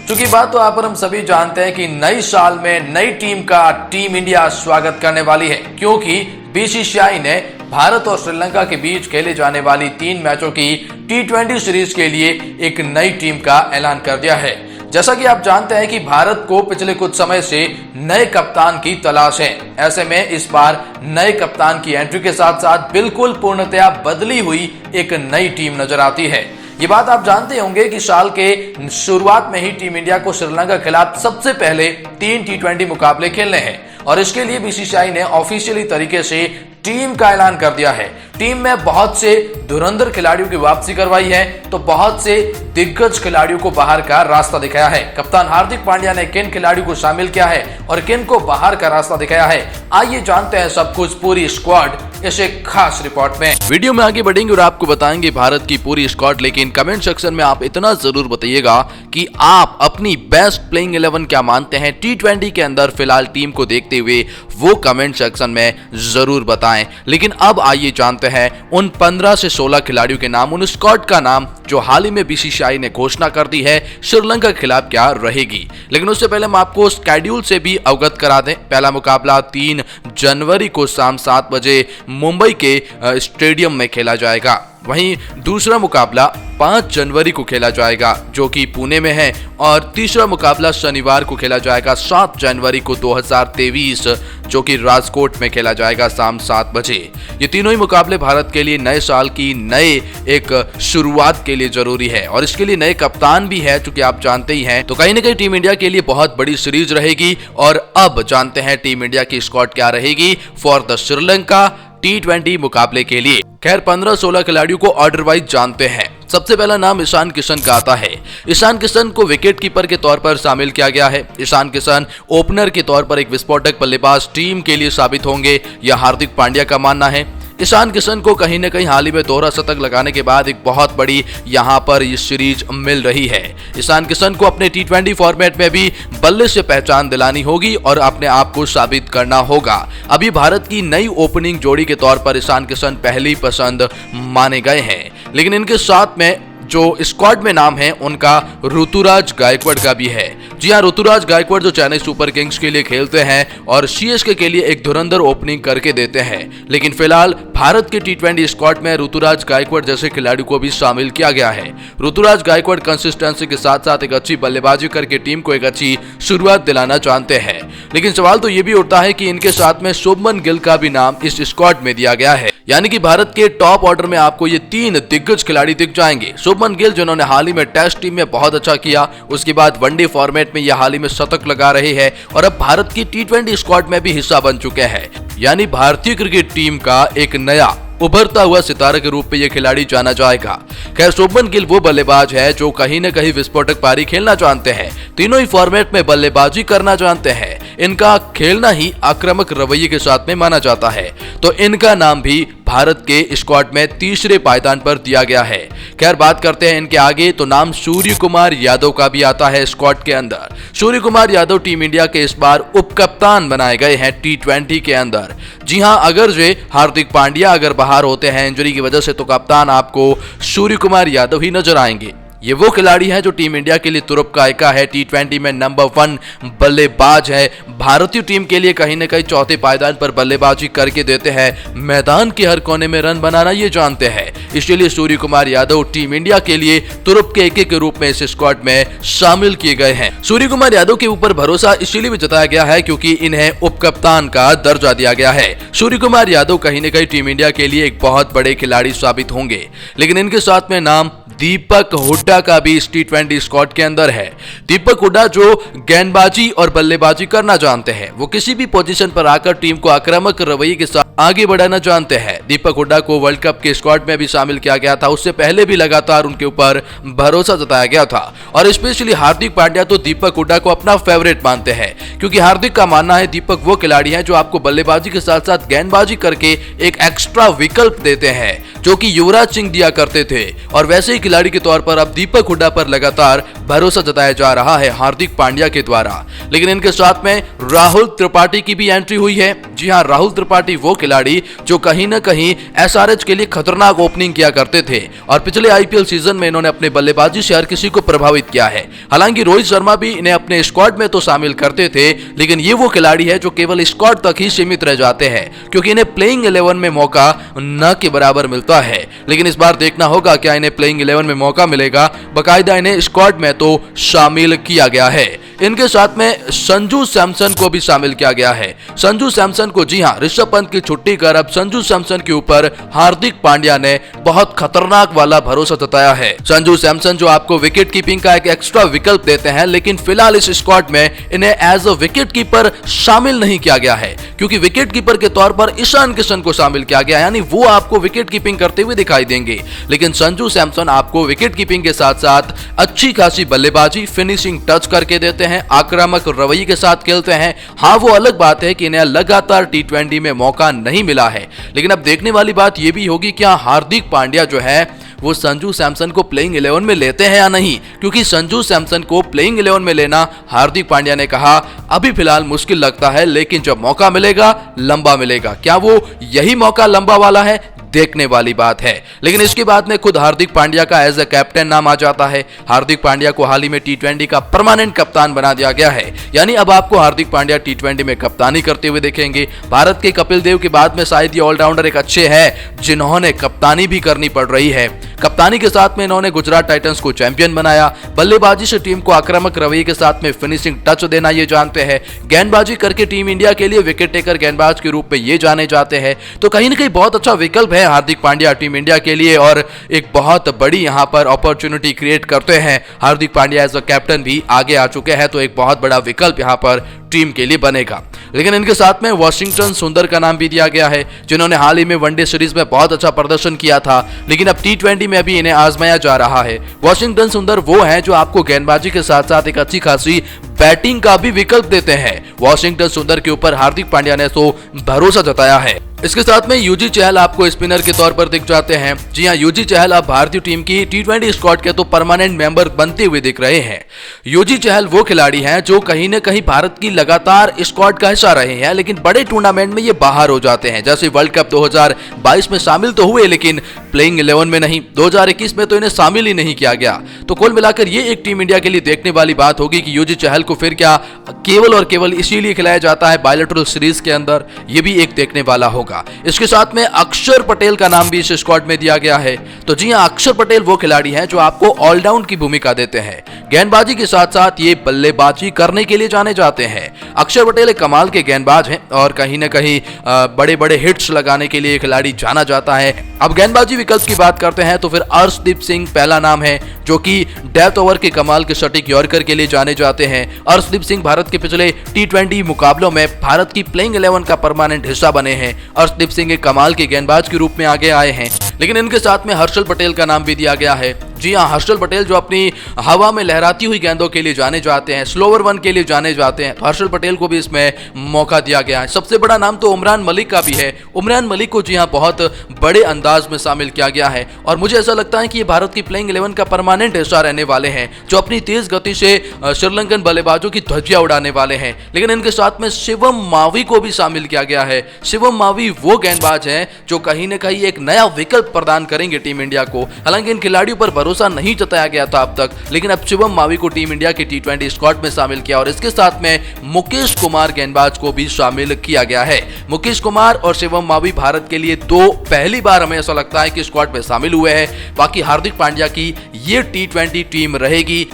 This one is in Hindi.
चूंकि बात तो यहाँ पर हम सभी जानते हैं कि नई साल में नई टीम का टीम इंडिया स्वागत करने वाली है, क्योंकि बीसीसीआई ने भारत और श्रीलंका के बीच खेले जाने वाली 3 मैचों की T20 सीरीज के लिए एक नई टीम का ऐलान कर दिया है। जैसा कि आप जानते हैं कि भारत को पिछले कुछ समय से नए कप्तान की तलाश है। ऐसे में इस बार नए कप्तान की एंट्री के साथ साथ बिल्कुल पूर्णतया बदली हुई एक नई टीम नजर आती है। ये बात आप जानते होंगे कि साल के शुरुआत में ही टीम इंडिया को श्रीलंका के खिलाफ सबसे पहले 3 T20 मुकाबले खेलने हैं और इसके लिए बीसीसीआई ने ऑफिशियली तरीके से टीम का ऐलान कर दिया है। टीम में बहुत से धुरंधर खिलाड़ियों की वापसी करवाई है, तो बहुत से दिग्गज खिलाड़ियों को बाहर का रास्ता दिखाया है। कप्तान हार्दिक पांड्या ने किन खिलाड़ियों को शामिल किया है और किन को बाहर का रास्ता दिखाया है, आइए जानते हैं सब कुछ पूरी स्क्वाड इस एक खास रिपोर्ट में। वीडियो में आगे बढ़ेंगे और आपको बताएंगे भारत की पूरी स्क्वाड, लेकिन कमेंट सेक्शन में आप इतना जरूर बताइएगा कि आप अपनी बेस्ट प्लेइंग 11 क्या मानते हैं T20 के अंदर फिलहाल टीम को देखते हुए, वो कमेंट सेक्शन में जरूर बताएं। लेकिन अब आइए जानते हैं उन 15 से 16 खिलाड़ियों के नाम, उन स्क्वाड का नाम जो हाल ही में बीसीसीआई ने घोषणा कर दी है श्रीलंका के खिलाफ क्या रहेगी। लेकिन उससे पहले हम आपको स्केड्यूल से भी अवगत करा दें। पहला मुकाबला 3 जनवरी को शाम 7 बजे मुंबई के स्टेडियम में खेला जाएगा। वहीं दूसरा मुकाबला 5 जनवरी को खेला जाएगा जो कि पुणे में है, और तीसरा मुकाबला शनिवार को खेला जाएगा 7 जनवरी को 2023 जो कि राजकोट में खेला जाएगा शाम 7 बजे। ये तीनों ही मुकाबले भारत के लिए नए साल की नए एक शुरुआत के लिए जरूरी है और इसके लिए नए कप्तान भी है, चूंकि आप जानते ही हैं। तो कहीं ना कहीं टीम इंडिया के लिए बहुत बड़ी सीरीज रहेगी। और अब जानते हैं टीम इंडिया की स्क्वाड क्या रहेगी फॉर द श्रीलंका T20 मुकाबले के लिए। खैर 15-16 खिलाड़ियों को ऑर्डर वाइज जानते हैं। सबसे पहला नाम ईशान किशन का आता है। ईशान किशन को विकेट कीपर के तौर पर शामिल किया गया है। ईशान किशन ओपनर के तौर पर एक विस्फोटक बल्लेबाज टीम के लिए साबित होंगे, यह हार्दिक पांड्या का मानना है। ईशान किशन को कहीं न कहीं हाल ही में दोहरा शतक लगाने के बाद एक बहुत बड़ी यहां पर ये सीरीज मिल रही है। ईशान किशन को अपने T20 फॉर्मेट में भी बल्ले से पहचान दिलानी होगी और अपने आप को साबित करना होगा। अभी भारत की नई ओपनिंग जोड़ी के तौर पर ईशान किशन पहली पसंद माने गए हैं, लेकिन इनके साथ में जो स्क्वाड में नाम है उनका ऋतुराज गायकवाड़ का भी है। जी हाँ, ऋतुराज गायकवाड़ जो चेन्नई सुपर किंग्स के लिए खेलते हैं और सीएसके के लिए एक धुरंधर ओपनिंग करके देते हैं। लेकिन फिलहाल भारत के T20 स्क्वाड में ऋतुराज गायकवाड़ जैसे खिलाड़ी को भी शामिल किया गया है। ऋतुराज गायकवाड़ कंसिस्टेंसी के साथ साथ एक अच्छी बल्लेबाजी करके टीम को एक अच्छी शुरुआत दिलाना चाहते हैं। लेकिन सवाल तो ये भी उठता है कि इनके साथ में शुभमन गिल का भी नाम इस स्क्वाड में दिया गया है, यानी कि भारत के टॉप ऑर्डर में आपको ये 3 दिग्गज खिलाड़ी दिख जाएंगे। शुभमन गिल जिन्होंने हाल ही में टेस्ट टीम में बहुत अच्छा किया, उसके बाद वनडे फॉर्मेट में ये हाल ही में शतक लगा रहे हैं और अब भारत की T20 स्क्वाड में भी हिस्सा बन चुके हैं, यानी भारतीय क्रिकेट टीम का एक नया उभरता हुआ सितारे के रूप में यह खिलाड़ी जाना जाएगा। खैर शुभमन गिल वो बल्लेबाज है जो कहीं न कहीं विस्फोटक पारी खेलना जानते हैं, तीनों ही फॉर्मेट में बल्लेबाजी करना जानते हैं। इनका खेलना ही आक्रामक रवैये के साथ में माना जाता है, तो इनका नाम भी भारत के स्क्वाड में तीसरे पायदान पर दिया गया है। खैर बात करते हैं इनके आगे, तो नाम सूर्य कुमार यादव का भी आता है स्क्वाड के अंदर। सूर्य कुमार यादव टीम इंडिया के इस बार उप कप्तान बनाए गए हैं T20 के अंदर। जी हां, अगर जो हार्दिक पांड्या अगर बाहर होते हैं इंजरी की वजह से, तो कप्तान आपको सूर्य कुमार यादव ही नजर आएंगे। ये वो खिलाड़ी है जो टीम इंडिया के लिए तुरुप गायका है, T20 में नंबर 1 बल्लेबाज है, भारतीय टीम के लिए कहीं न कहीं चौथे पायदान पर बल्लेबाजी करके देते हैं, मैदान के हर कोने में रन बनाना ये जानते हैं। इसलिए सूर्य कुमार यादव टीम इंडिया के लिए तुरुप के एक के रूप में इस स्क्वाड में शामिल किए गए हैं। सूर्य कुमार यादव के ऊपर भरोसा इसलिए भी जताया गया है क्योंकि इन्हें उप कप्तान का दर्जा दिया गया है। सूर्य कुमार यादव कहीं न कहीं टीम इंडिया के लिए एक बहुत बड़े खिलाड़ी साबित होंगे, लेकिन इनके साथ में नाम दीपक हुड्डा का भी इस T20 स्क्वाड के अंदर है। दीपक हुड्डा जो गेंदबाजी और बल्लेबाजी करना जानते हैं, वो किसी भी पोजीशन पर आकर टीम को आक्रामक रवैये के साथ आगे बढ़ाना जानते हैं। दीपक हुड्डा को वर्ल्ड कप के स्क्वाड में भी शामिल किया गया था, उससे पहले भी लगातार उनके ऊपर भरोसा जताया गया था। और स्पेशली हार्दिक पांड्या तो दीपक हुड्डा को अपना फेवरेट मानते हैं, क्योंकि हार्दिक का मानना है दीपक वो खिलाड़ी है जो आपको बल्लेबाजी के साथ साथ गेंदबाजी करके एक एक्स्ट्रा विकल्प देते हैं, जो कि युवराज सिंह दिया करते थे। और वैसे ही खिलाड़ी के तौर पर अब दीपक हुड्डा पर लगातार भरोसा जताया जा रहा है हार्दिक पांड्या के द्वारा। लेकिन इनके साथ में राहुल त्रिपाठी की भी एंट्री हुई है। जी हां, राहुल त्रिपाठी वो खिलाड़ी जो कहीं ना कहीं एसआरएच के लिए खतरनाक ओपनिंग किया करते थे और पिछले आईपीएल सीजन में इन्होंने अपने बल्लेबाजी से हर किसी को प्रभावित किया है। हालांकि रोहित शर्मा भी इन्हें अपने स्क्वाड में तो शामिल करते थे, लेकिन ये वो खिलाड़ी है जो केवल स्क्वाड तक ही सीमित रह जाते हैं क्योंकि इन्हें प्लेइंग 11 में मौका न के बराबर मिलता है। लेकिन इस बार देखना होगा क्या इन्हें प्लेइंग 11 में मौका मिलेगा। बाकायदा इन्हें स्क्वाड में तो शामिल किया गया है। इनके साथ में संजू सैमसन को भी शामिल किया गया है। संजू सैमसन को, जी हां, ऋषभ पंत की छुट्टी कर अब संजू सैमसन के ऊपर हार्दिक पांड्या ने बहुत खतरनाक वाला भरोसा जताया है। संजू सैमसन जो आपको विकेट कीपिंग का एक एक्स्ट्रा विकल्प देते हैं, लेकिन फिलहाल इस स्क्वाड में इन्हें एज अ विकेट कीपर शामिल नहीं किया गया है क्योंकि विकेट कीपर के तौर पर ईशान किशन को शामिल किया गया, यानी वो आपको विकेट कीपिंग करते हुए दिखाई देंगे। लेकिन संजू सैमसन आपको विकेट कीपिंग के साथ साथ अच्छी खासी बल्लेबाजी, फिनिशिंग टच करके देते हैं, आक्रामक रवैये के साथ खेलते हैं। हाँ, वो अलग बात है कि इन्हें लगातार टी20 में मौका नहीं मिला है, लेकिन अब देखने वाली बात यह भी होगी क्या हार्दिक पांड्या जो है वो संजू सैमसन को प्लेइंग 11 में लेते हैं या नहीं, क्योंकि संजू सैमसन को प्लेइंग 11 में लेना हार्दिक पांड्या ने कहा अभी फिलहाल मुश्किल लगता है, लेकिन जब मौका मिलेगा लंबा मिलेगा। क्या वो यही मौका लंबा वाला है, देखने वाली बात है। लेकिन इसके बाद में खुद हार्दिक पांड्या का एज ए कैप्टन नाम आ जाता है। हार्दिक पांड्या को हाल ही में टी20 का परमानेंट कप्तान बना दिया गया है, यानी अब आपको हार्दिक पांड्या टी20 में कप्तानी करते हुए देखेंगे। भारत के कपिल देव के बाद में शायद ये ऑलराउंडर एक अच्छे हैं जिन्होंने कप्तानी भी करनी पड़ रही है। कप्तानी के साथ में इन्होंने गुजरात टाइटंस को चैंपियन बनाया। बल्लेबाजी से टीम को आक्रामक रवैये के साथ में फिनिशिंग टच देना ये जानते हैं। गेंदबाजी करके टीम इंडिया के लिए विकेट टेकर गेंदबाज के रूप में ये जाने जाते हैं। तो कहीं ना कहीं बहुत अच्छा विकल्प है हार्दिक पांड्या टीम इंडिया के लिए और एक बहुत बड़ी यहां पर अपॉर्चुनिटी क्रिएट करते हैं। Hardik Pandya as a captain भी आगे आ चुके हैं, तो एक बहुत बड़ा विकल्प यहां पर टीम के लिए बनेगा। लेकिन इनके साथ में वाशिंगटन सुंदर का नाम भी दिया गया है, जिन्होंने हाल ही में वनडे सीरीज में बहुत अच्छा प्रदर्शन किया था, लेकिन अब टी20 में भी इन्हें आजमाया जा रहा है। वाशिंगटन सुंदर वो हैं जो आपको गेंदबाजी के साथ साथ एक अच्छी खासी बैटिंग का भी विकल्प देते हैं। वाशिंगटन सुंदर के ऊपर हार्दिक पांड्या ने तो भरोसा जताया है। इसके साथ में यूजी चहल आपको स्पिनर के तौर पर दिख जाते हैं। जी हां, यूजी चहल अब भारतीय टीम की टी20 स्क्वाड के तो परमानेंट मेंबर बनते हुए दिख रहे हैं। यूजी चहल वो खिलाड़ी हैं जो कहीं न कहीं भारत की लगातार स्क्वाड का हिस्सा रहे हैं, लेकिन बड़े टूर्नामेंट में ये बाहर हो जाते हैं। जैसे वर्ल्ड कप 2022 में शामिल तो हुए, लेकिन प्लेइंग 11 में नहीं। 2021 में तो इन्हें शामिल ही नहीं किया गया। तो कुल मिलाकर ये एक टीम इंडिया के लिए देखने वाली बात होगी कि यूजी चहल को फिर क्या केवल और केवल इसीलिए खिलाया जाता है बायलैटरल सीरीज के अंदर, ये भी एक देखने वाला होगा। इसके साथ में अक्षर पटेल का नाम भी इस स्क्वाड में दिया गया है। तो जी हां, अक्षर पटेल वो खिलाड़ी हैं जो आपको ऑलराउंड की भूमिका देते हैं। गेंदबाजी के साथ साथ ये बल्लेबाजी करने के लिए जाने जाते हैं। अक्षर पटेल एक कमाल के गेंदबाज हैं और कहीं न कहीं बड़े बड़े हिट्स लगाने के लिए खिलाड़ी जाना जाता है। अब गेंदबाजी विकल्प की बात करते हैं तो फिर अर्शदीप सिंह पहला नाम है, जो कि डेथ ओवर के कमाल के सटीक यॉर्कर के लिए जाने जाते हैं। अर्शदीप सिंह भारत के पिछले टी20 मुकाबलों में भारत की प्लेइंग 11 का परमानेंट हिस्सा बने हैं। अर्शदीप सिंह एक कमाल के गेंदबाज के रूप में आगे आए हैं। लेकिन इनके साथ में हर्षल पटेल का नाम भी दिया गया है। जी हां, हर्षल पटेल जो अपनी हवा में लहराती हुई गेंदों के लिए जाने जाते हैं, स्लोवर वन के लिए जाने जाते हैं, तो हर्षल पटेल को भी इसमें मौका दिया गया है। सबसे बड़ा नाम तो उमरान मलिक का भी है। उमरान मलिक को जी हां बहुत बड़े अंदाज में शामिल किया गया है और मुझे ऐसा लगता है कि ये भारत की प्लेइंग 11 का परमानेंट हिस्सा रहने वाले हैं, जो अपनी तेज गति से श्रीलंकन बल्लेबाजों की ध्वजियां उड़ाने वाले हैं। लेकिन इनके साथ में शिवम मावी को भी शामिल किया गया है। शिवम मावी वो गेंदबाज हैं जो कहीं न कहीं एक नया विकल्प प्रदान करेंगे टीम इंडिया को। हालांकि इन खिलाड़ियों पर भरोसा नहीं जताया गया था अब तक, लेकिन अब शिवम मावी को टीम इंडिया की टी20 स्क्वाड में शामिल किया और इसके साथ में मुकेश कुमार गेंदबाज को भी शामिल किया गया है। मुकेश कुमार और शिवम मावी भारत के लिए दो पहली बार हमें ऐसा लगता है कि स्क्वाड में शामिल हुए हैं। बाकी हार्दिक पांड्या की ये टी20 टीम रहेगी।